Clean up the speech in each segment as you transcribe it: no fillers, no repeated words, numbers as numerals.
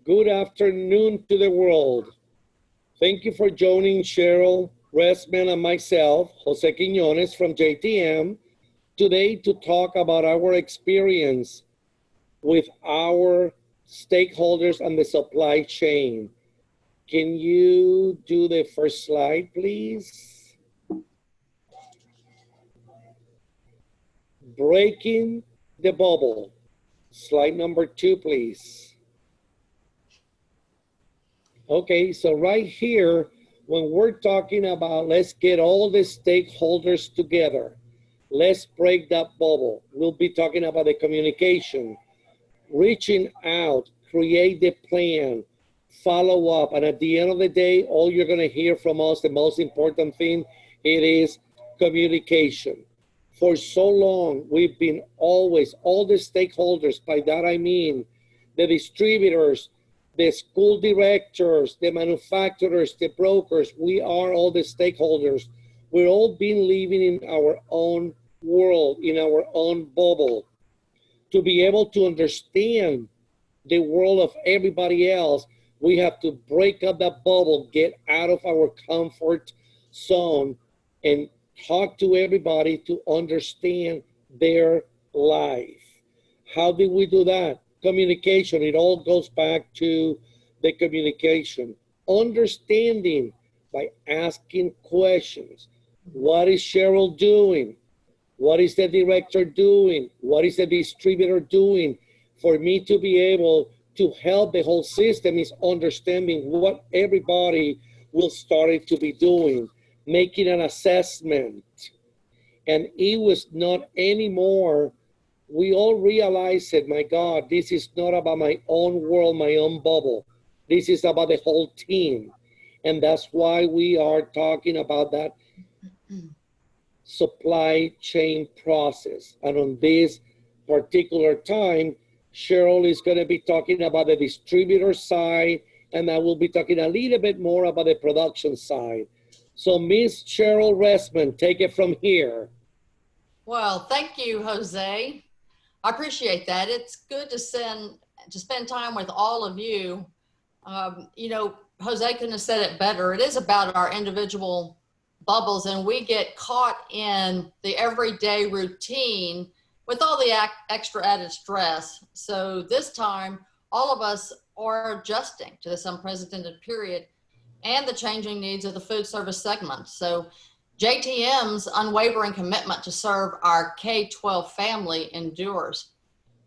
Good afternoon to the world. Thank you for joining Cheryl Ressman and myself, Jose Quiñones from JTM, today to talk about our experience with our stakeholders and the supply chain. Can you do the first slide, please? Breaking the bubble. Slide number 2, please. Okay, so right here, when we're talking about let's get all the stakeholders together, let's break that bubble. We'll be talking about the communication, reaching out, create the plan, follow up, and at the end of the day, all you're gonna hear from us, the most important thing, it is communication. For so long, we've been always, all the stakeholders, by that I mean the distributors, the school directors, the manufacturers, the brokers, we are all the stakeholders. We're all been living in our own world, in our own bubble. To be able to understand the world of everybody else, we have to break up that bubble, get out of our comfort zone, and talk to everybody to understand their life. How did we do that? Communication, it all goes back to the communication. Understanding by asking questions. What is Cheryl doing? What is the director doing? What is the distributor doing? For me to be able to help the whole system is understanding what everybody will start to be doing, making an assessment. And it was not anymore, we all realized that, my God, this is not about my own world, my own bubble. This is about the whole team. And that's why we are talking about that supply chain process. And on this particular time, Cheryl is going to be talking about the distributor side, and I will be talking a little bit more about the production side. So Miss Cheryl Ressman, take it from here. Well, thank you, Jose. I appreciate that. It's good to spend time with all of you. You know, Jose couldn't have said it better. It is about our individual bubbles, and we get caught in the everyday routine with all the extra added stress. So this time, all of us are adjusting to this unprecedented period and the changing needs of the food service segment. So JTM's unwavering commitment to serve our K-12 family endures.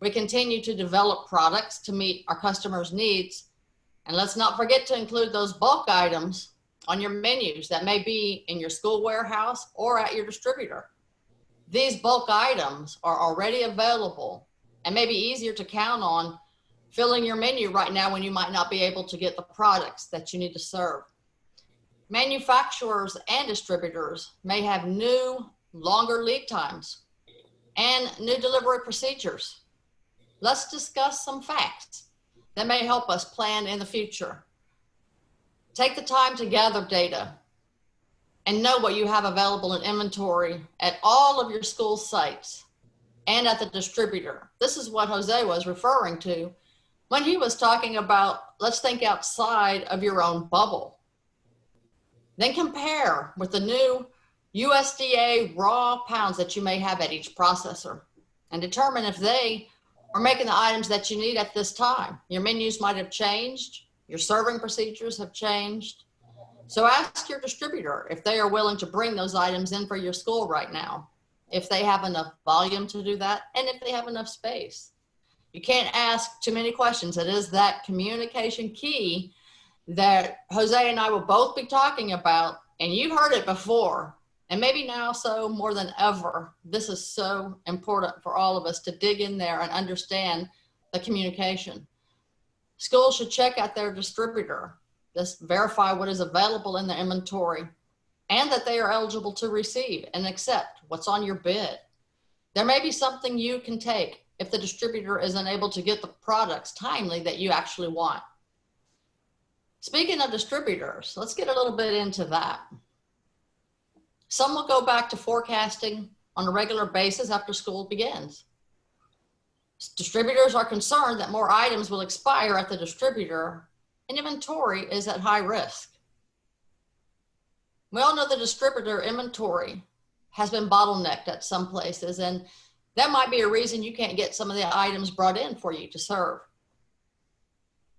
We continue to develop products to meet our customers' needs. And let's not forget to include those bulk items on your menus that may be in your school warehouse or at your distributor. These bulk items are already available and may be easier to count on filling your menu right now when you might not be able to get the products that you need to serve. Manufacturers and distributors may have new, longer lead times and new delivery procedures. Let's discuss some facts that may help us plan in the future. Take the time to gather data and know what you have available in inventory at all of your school sites and at the distributor. This is what Jose was referring to when he was talking about, let's think outside of your own bubble. Then compare with the new USDA raw pounds that you may have at each processor and determine if they are making the items that you need at this time. Your menus might have changed, your serving procedures have changed. So ask your distributor if they are willing to bring those items in for your school right now, if they have enough volume to do that, and if they have enough space. You can't ask too many questions. It is that communication key that Jose and I will both be talking about, and you've heard it before, and maybe now so more than ever. This is so important for all of us to dig in there and understand the communication. Schools should check out their distributor, just verify what is available in the inventory, and that they are eligible to receive and accept what's on your bid. There may be something you can take if the distributor is unable to get the products timely that you actually want. Speaking of distributors, let's get a little bit into that. Some will go back to forecasting on a regular basis after school begins. Distributors are concerned that more items will expire at the distributor and inventory is at high risk. We all know the distributor inventory has been bottlenecked at some places, and that might be a reason you can't get some of the items brought in for you to serve.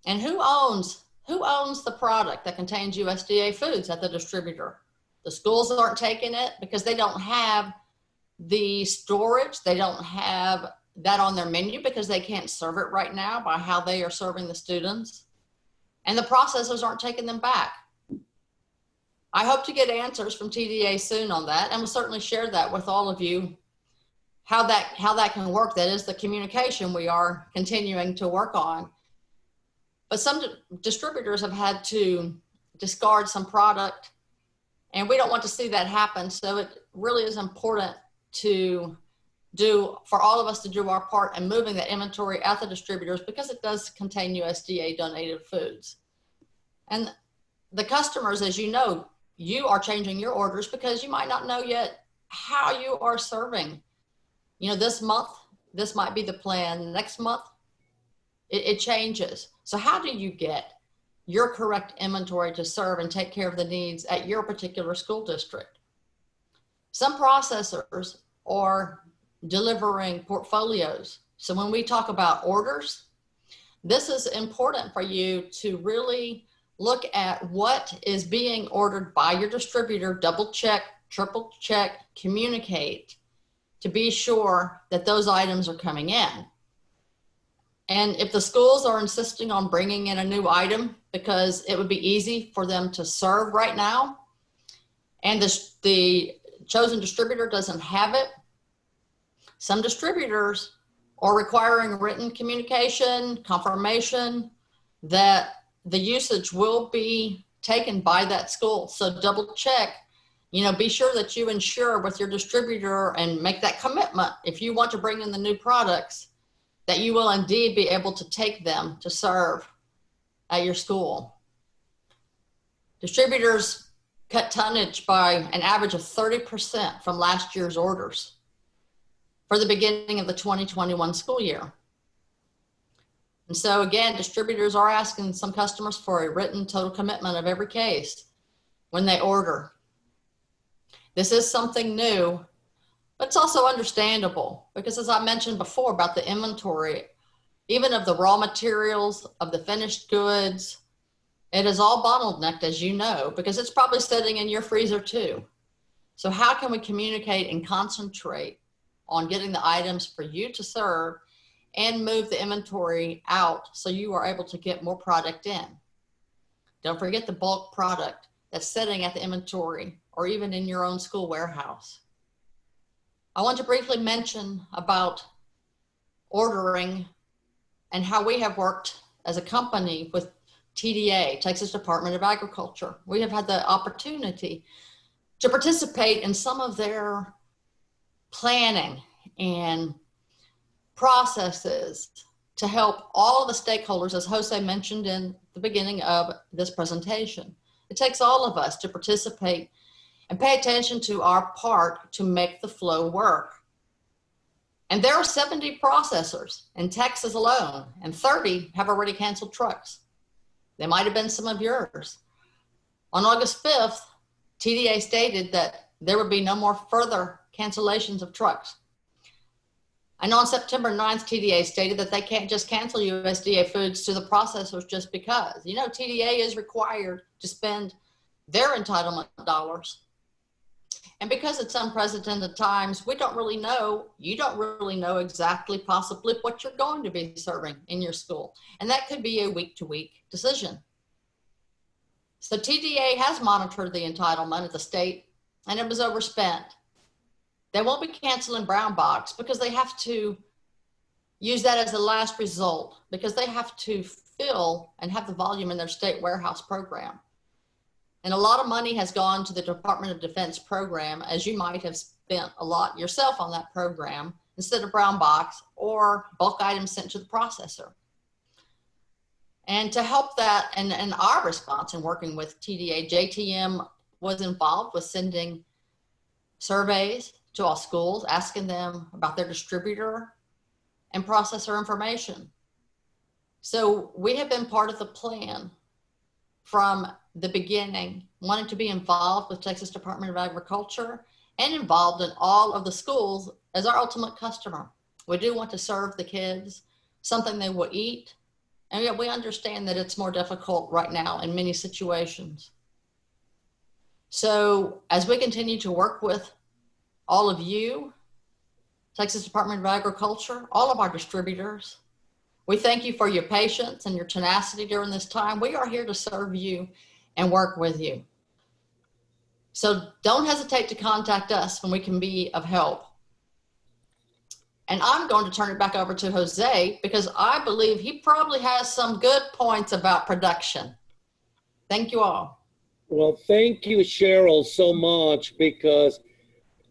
And who owns the product that contains USDA foods at the distributor? The schools aren't taking it because they don't have the storage. They don't have that on their menu because they can't serve it right now by how they are serving the students. And the processors aren't taking them back. I hope to get answers from TDA soon on that, and we'll certainly share that with all of you, how that can work. That is the communication we are continuing to work on. But some distributors have had to discard some product, and we don't want to see that happen. So it really is important for all of us to do our part in moving that inventory at the distributors, because it does contain USDA donated foods. And the customers, as you know, you are changing your orders because you might not know yet how you are serving. You know, this month, this might be the plan. Next month, it changes. So how do you get your correct inventory to serve and take care of the needs at your particular school district? Some processors are delivering portfolios. So when we talk about orders, this is important for you to really look at what is being ordered by your distributor, double check, triple check, communicate to be sure that those items are coming in. And if the schools are insisting on bringing in a new item because it would be easy for them to serve right now, and the chosen distributor doesn't have it, some distributors are requiring written communication, confirmation that the usage will be taken by that school. So double check, be sure that you ensure with your distributor and make that commitment. If you want to bring in the new products, that you will indeed be able to take them to serve at your school. Distributors cut tonnage by an average of 30% from last year's orders for the beginning of the 2021 school year. And so again, distributors are asking some customers for a written total commitment of every case when they order. This is something new, but it's also understandable because, as I mentioned before about the inventory, even of the raw materials, of the finished goods, it is all bottlenecked, as you know, because it's probably sitting in your freezer too. So how can we communicate and concentrate on getting the items for you to serve and move the inventory out so you are able to get more product in? Don't forget the bulk product that's sitting at the inventory or even in your own school warehouse. I want to briefly mention about ordering and how we have worked as a company with TDA, Texas Department of Agriculture. We have had the opportunity to participate in some of their planning and processes to help all of the stakeholders, as Jose mentioned in the beginning of this presentation. It takes all of us to participate and pay attention to our part to make the flow work. And there are 70 processors in Texas alone, and 30 have already canceled trucks. They might have been some of yours. On August 5th, TDA stated that there would be no more further cancellations of trucks. And on September 9th, TDA stated that they can't just cancel USDA foods to the processors just because. TDA is required to spend their entitlement dollars. And because it's unprecedented times, we don't really know, you don't really know exactly possibly what you're going to be serving in your school. And that could be a week-to-week decision. So TDA has monitored the entitlement at the state, and it was overspent. They won't be canceling brown box because they have to use that as a last result because they have to fill and have the volume in their state warehouse program. And a lot of money has gone to the Department of Defense program, as you might have spent a lot yourself on that program instead of brown box or bulk items sent to the processor. And to help that and our response in working with TDA, JTM was involved with sending surveys to all schools, asking them about their distributor and process our information. So we have been part of the plan from the beginning, wanting to be involved with Texas Department of Agriculture and involved in all of the schools as our ultimate customer. We do want to serve the kids something they will eat. And yet we understand that it's more difficult right now in many situations. So as we continue to work with all of you, Texas Department of Agriculture, all of our distributors, we thank you for your patience and your tenacity during this time. We are here to serve you and work with you. So don't hesitate to contact us when we can be of help. And I'm going to turn it back over to Jose because I believe he probably has some good points about production. Thank you all. Well, thank you, Cheryl, so much, because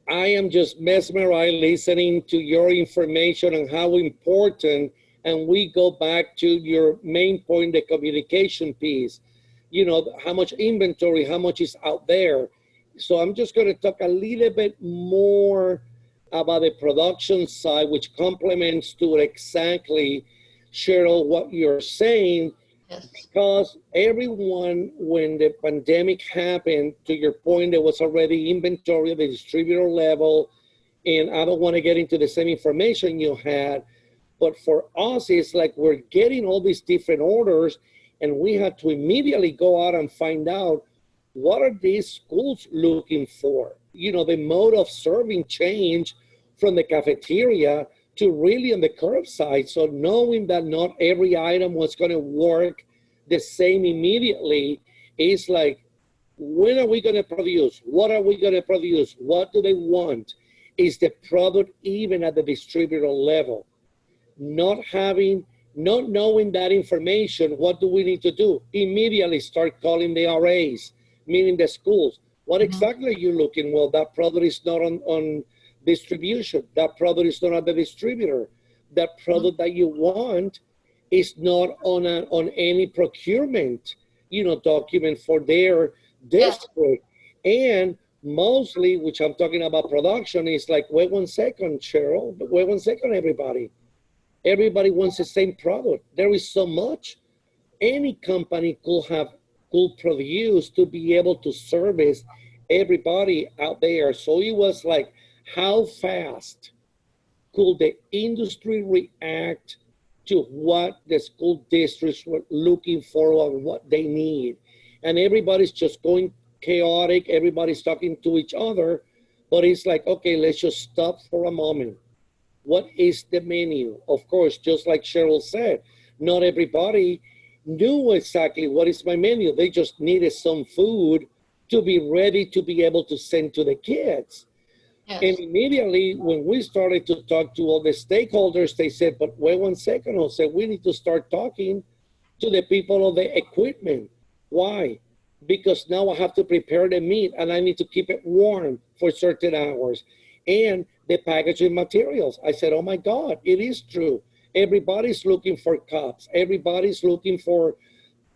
I am just mesmerized listening to your information and how important, and we go back to your main point, the communication piece, you know, how much inventory, how much is out there. So I'm just going to talk a little bit more about the production side, which complements to exactly, Cheryl, what you're saying. Yes. Because everyone, when the pandemic happened, to your point, there was already inventory at the distributor level, and I don't want to get into the same information you had, but for us, it's like we're getting all these different orders, and we had to immediately go out and find out what are these schools looking for. You know, the mode of serving changed from the cafeteria to really on the curbside. So knowing that not every item was going to work the same immediately is like, when are we going to produce? What are we going to produce? What do they want? Is the product even at the distributor level? Not knowing that information, what do we need to do? Immediately start calling the RAs, meaning the schools. What exactly are you looking? Well, that product is not on distribution. That product is not at the distributor. That product that you want is not on any procurement, you know, document for their district. And mostly, which I'm talking about production, is like, wait 1 second, Cheryl, but wait 1 second, everybody. Everybody wants the same product. There is so much any company could produce to be able to service everybody out there. So it was like, how fast could the industry react to what the school districts were looking for and what they need? And everybody's just going chaotic. Everybody's talking to each other, but it's like, okay, let's just stop for a moment. What is the menu? Of course, just like Cheryl said, not everybody knew exactly what is my menu. They just needed some food to be ready to be able to send to the kids. Yes. And immediately when we started to talk to all the stakeholders, they said, but wait 1 second, Jose, we need to start talking to the people of the equipment. Why? Because now I have to prepare the meat and I need to keep it warm for certain hours. And the packaging materials. I said, oh my God, it is true. Everybody's looking for cups. Everybody's looking for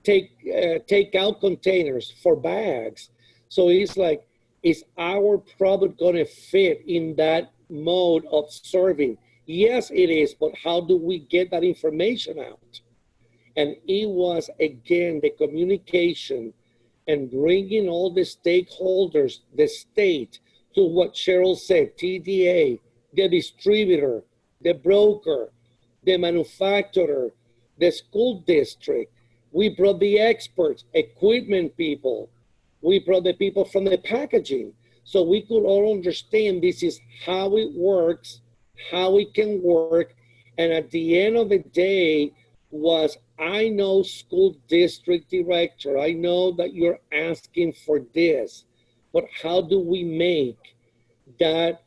take-out containers for bags. So it's like, is our product going to fit in that mode of serving? Yes, it is, but how do we get that information out? And it was, again, the communication and bringing all the stakeholders, the state, to what Cheryl said, TDA, the distributor, the broker, the manufacturer, the school district. We brought the experts, equipment people. We brought the people from the packaging. So we could all understand this is how it works, how it can work. And at the end of the day was, I know school district director, I know that you're asking for this, but how do we make that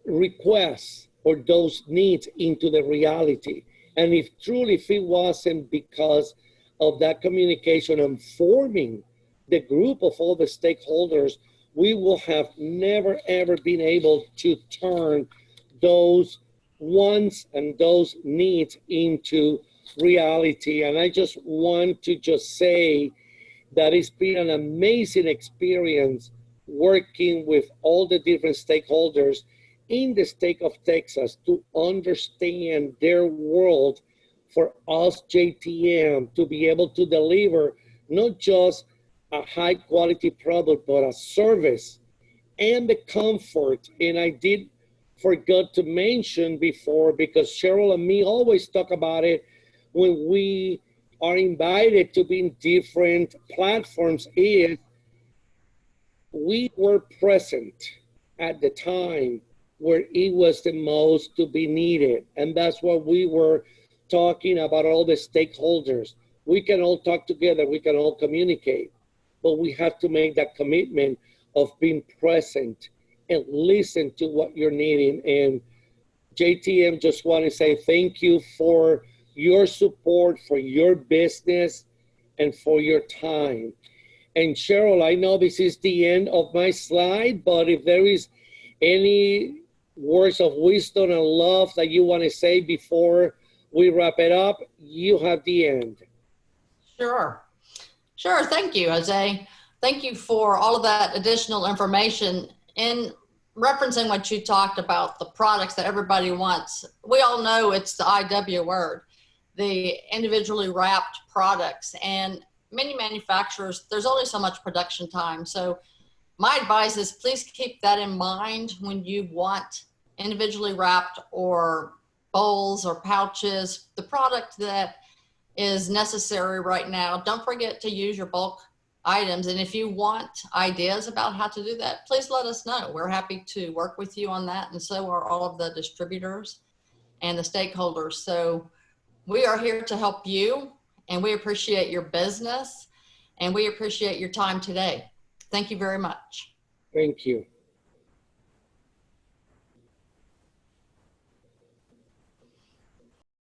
request or those needs into the reality? And if it wasn't because of that communication and forming the group of all the stakeholders, we will have never, ever been able to turn those wants and those needs into reality. And I just want to just say that it's been an amazing experience working with all the different stakeholders. in the state of Texas to understand their world for us JTM to be able to deliver not just a high quality product, but a service and the comfort. And I did forgot to mention before, because Cheryl and me always talk about it when we are invited to be in different platforms, is we were present at the time where it was the most to be needed. And that's what we were talking about, all the stakeholders. We can all talk together, we can all communicate, but we have to make that commitment of being present and listen to what you're needing. And JTM, just want to say thank you for your support, for your business, and for your time. And Cheryl, I know this is the end of my slide, but if there is any words of wisdom and love that you want to say before we wrap it up, you have the end. Sure. Sure. Thank you, Jose. Thank you for all of that additional information. In referencing what you talked about, the products that everybody wants, we all know it's the IW word, the individually wrapped products. And many manufacturers, there's only so much production time. So my advice is please keep that in mind when you want individually wrapped or bowls or pouches, the product that is necessary right now. Don't forget to use your bulk items. And if you want ideas about how to do that, please let us know. We're happy to work with you on that. And so are all of the distributors and the stakeholders. So we are here to help you, and we appreciate your business, and we appreciate your time today. Thank you very much. Thank you.